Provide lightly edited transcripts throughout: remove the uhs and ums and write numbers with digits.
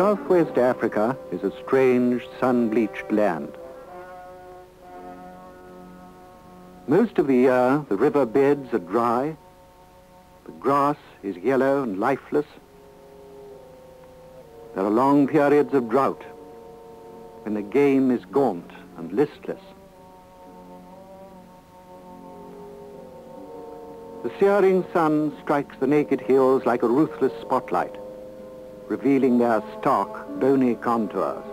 Southwest Africa is a strange, sun-bleached land. Most of the year, the river beds are dry, the grass is yellow and lifeless. There are long periods of drought, when the game is gaunt and listless. The searing sun strikes the naked hills like a ruthless spotlight, revealing their stark, bony contours.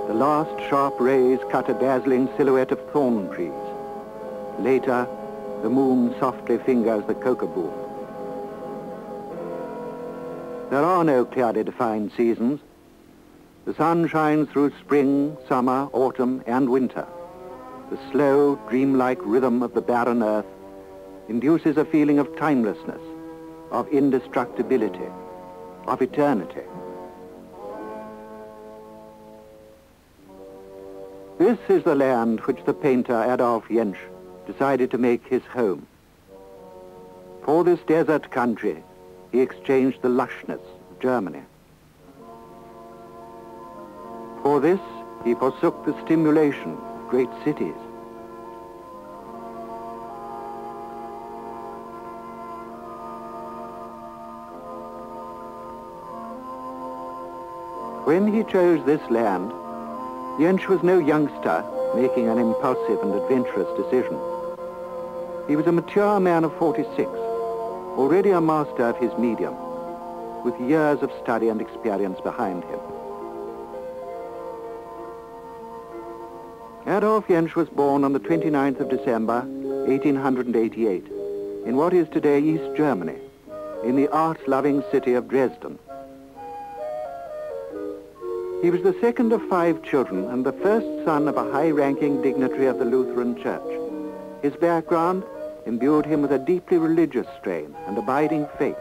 The last sharp rays cut a dazzling silhouette of thorn trees. Later, the moon softly fingers the cocoa boom. There are no clearly defined seasons. The sun shines through spring, summer, autumn, and winter. The slow, dreamlike rhythm of the barren earth induces a feeling of timelessness, of indestructibility, of eternity. This is the land which the painter Adolph Jentsch decided to make his home. For this desert country, he exchanged the lushness of Germany. For this, he forsook the stimulation of great cities. When he chose this land, Jentsch was no youngster making an impulsive and adventurous decision. He was a mature man of 46, already a master of his medium, with years of study and experience behind him. Adolph Jentsch was born on the 29th of December, 1888, in what is today East Germany, in the art-loving city of Dresden. He was the second of 5 children and the first son of a high-ranking dignitary of the Lutheran Church. His background imbued him with a deeply religious strain and abiding faith.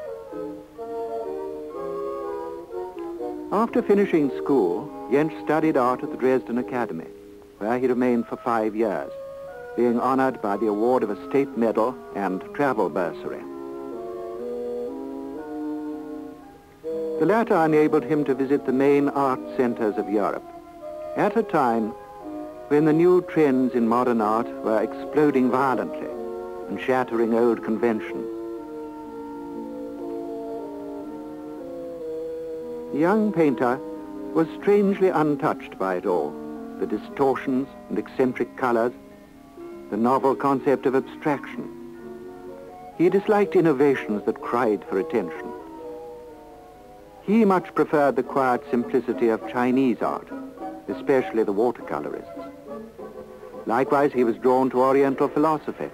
After finishing school, Jentsch studied art at the Dresden Academy, where he remained for 5 years, being honored by the award of a state medal and travel bursary. The latter enabled him to visit the main art centers of Europe, at a time when the new trends in modern art were exploding violently and shattering old conventions. The young painter was strangely untouched by it all, the distortions and eccentric colors, the novel concept of abstraction. He disliked innovations that cried for attention. He much preferred the quiet simplicity of Chinese art, especially the watercolorists. Likewise, he was drawn to Oriental philosophy.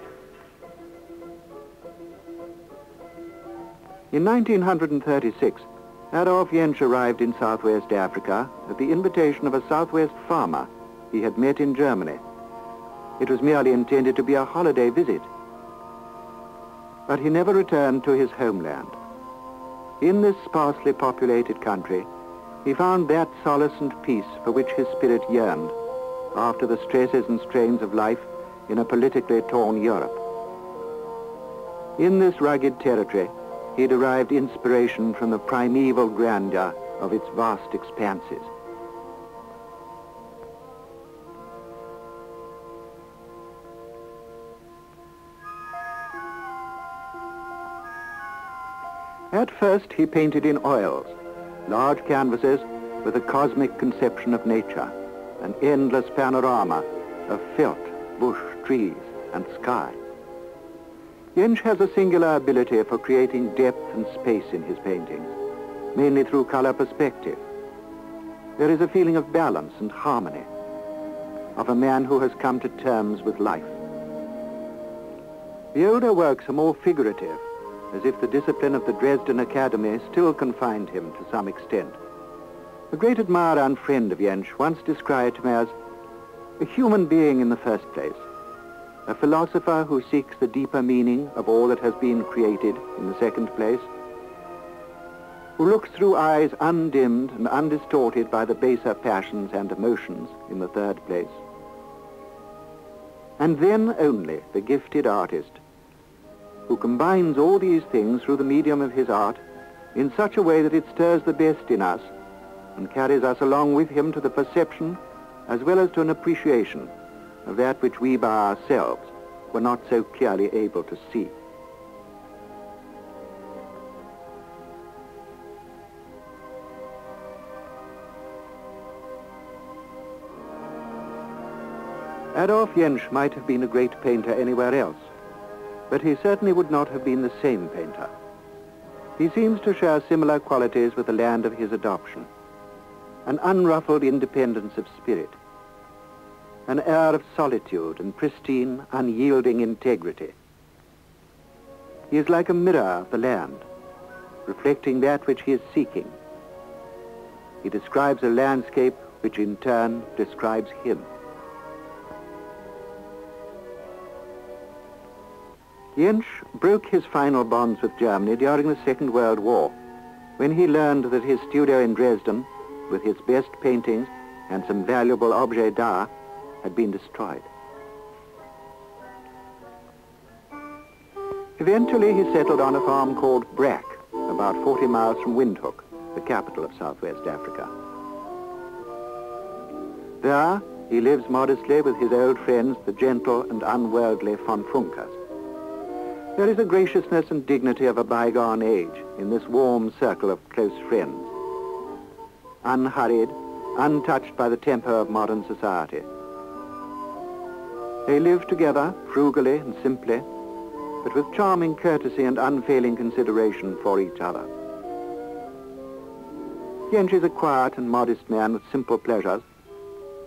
In 1936, Adolph Jentsch arrived in Southwest Africa at the invitation of a Southwest farmer he had met in Germany. It was merely intended to be a holiday visit. But he never returned to his homeland. In this sparsely populated country, he found that solace and peace for which his spirit yearned after the stresses and strains of life in a politically torn Europe. In this rugged territory, he derived inspiration from the primeval grandeur of its vast expanses. At first, he painted in oils, large canvases with a cosmic conception of nature, an endless panorama of veldt, bush, trees, and sky. Jentsch has a singular ability for creating depth and space in his paintings, mainly through color perspective. There is a feeling of balance and harmony, of a man who has come to terms with life. The older works are more figurative, as if the discipline of the Dresden Academy still confined him to some extent. A great admirer and friend of Jentsch once described him as a human being in the first place, a philosopher who seeks the deeper meaning of all that has been created in the second place, who looks through eyes undimmed and undistorted by the baser passions and emotions in the third place, and then only the gifted artist, who combines all these things through the medium of his art in such a way that it stirs the best in us and carries us along with him to the perception as well as to an appreciation of that which we by ourselves were not so clearly able to see. Adolph Jentsch might have been a great painter anywhere else, but he certainly would not have been the same painter. He seems to share similar qualities with the land of his adoption: an unruffled independence of spirit, an air of solitude and pristine, unyielding integrity. He is like a mirror of the land, reflecting that which he is seeking. He describes a landscape which in turn describes him. Jentsch broke his final bonds with Germany during the Second World War, when he learned that his studio in Dresden, with his best paintings and some valuable objets d'art, had been destroyed. Eventually he settled on a farm called Brack, about 40 miles from Windhoek, the capital of Southwest Africa. There he lives modestly with his old friends, the gentle and unworldly von Funkers. There is a graciousness and dignity of a bygone age in this warm circle of close friends, unhurried, untouched by the tempo of modern society. They live together frugally and simply, but with charming courtesy and unfailing consideration for each other. Jentsch is a quiet and modest man with simple pleasures: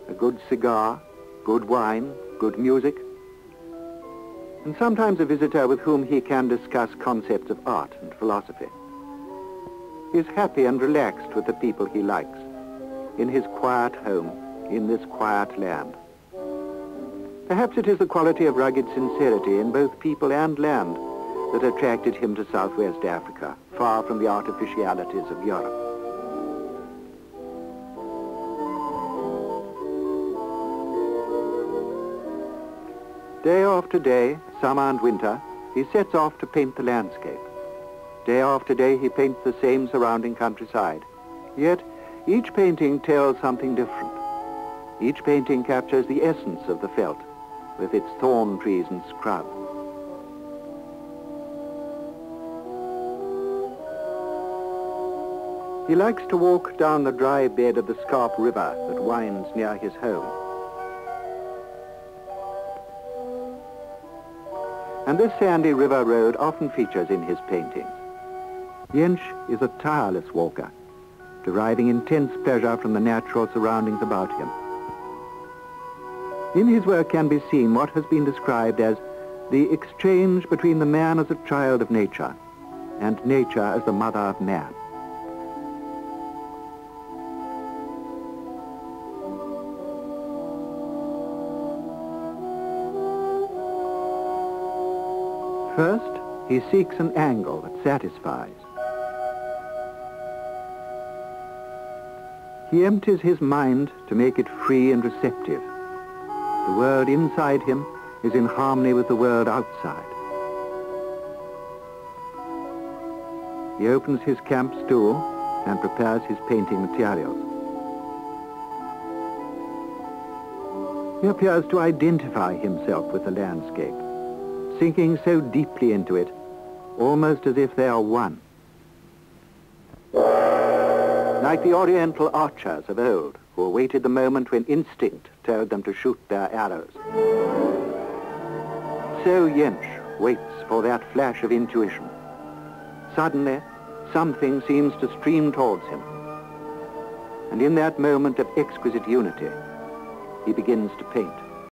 a good cigar, good wine, good music, and sometimes a visitor with whom he can discuss concepts of art and philosophy. He is happy and relaxed with the people he likes, in his quiet home, in this quiet land. Perhaps it is the quality of rugged sincerity in both people and land that attracted him to Southwest Africa, far from the artificialities of Europe. Day after day, summer and winter, he sets off to paint the landscape. Day after day, he paints the same surrounding countryside. Yet, each painting tells something different. Each painting captures the essence of the veldt, with its thorn trees and scrub. He likes to walk down the dry bed of the Scarp River that winds near his home. And this sandy river road often features in his paintings. Jentsch is a tireless walker, deriving intense pleasure from the natural surroundings about him. In his work can be seen what has been described as the exchange between the man as a child of nature and nature as the mother of man. First, he seeks an angle that satisfies. He empties his mind to make it free and receptive. The world inside him is in harmony with the world outside. He opens his camp stool and prepares his painting materials. He appears to identify himself with the landscape, sinking so deeply into it, almost as if they are one. Like the Oriental archers of old, who awaited the moment when instinct told them to shoot their arrows. So Jentsch waits for that flash of intuition. Suddenly, something seems to stream towards him. And in that moment of exquisite unity, he begins to paint.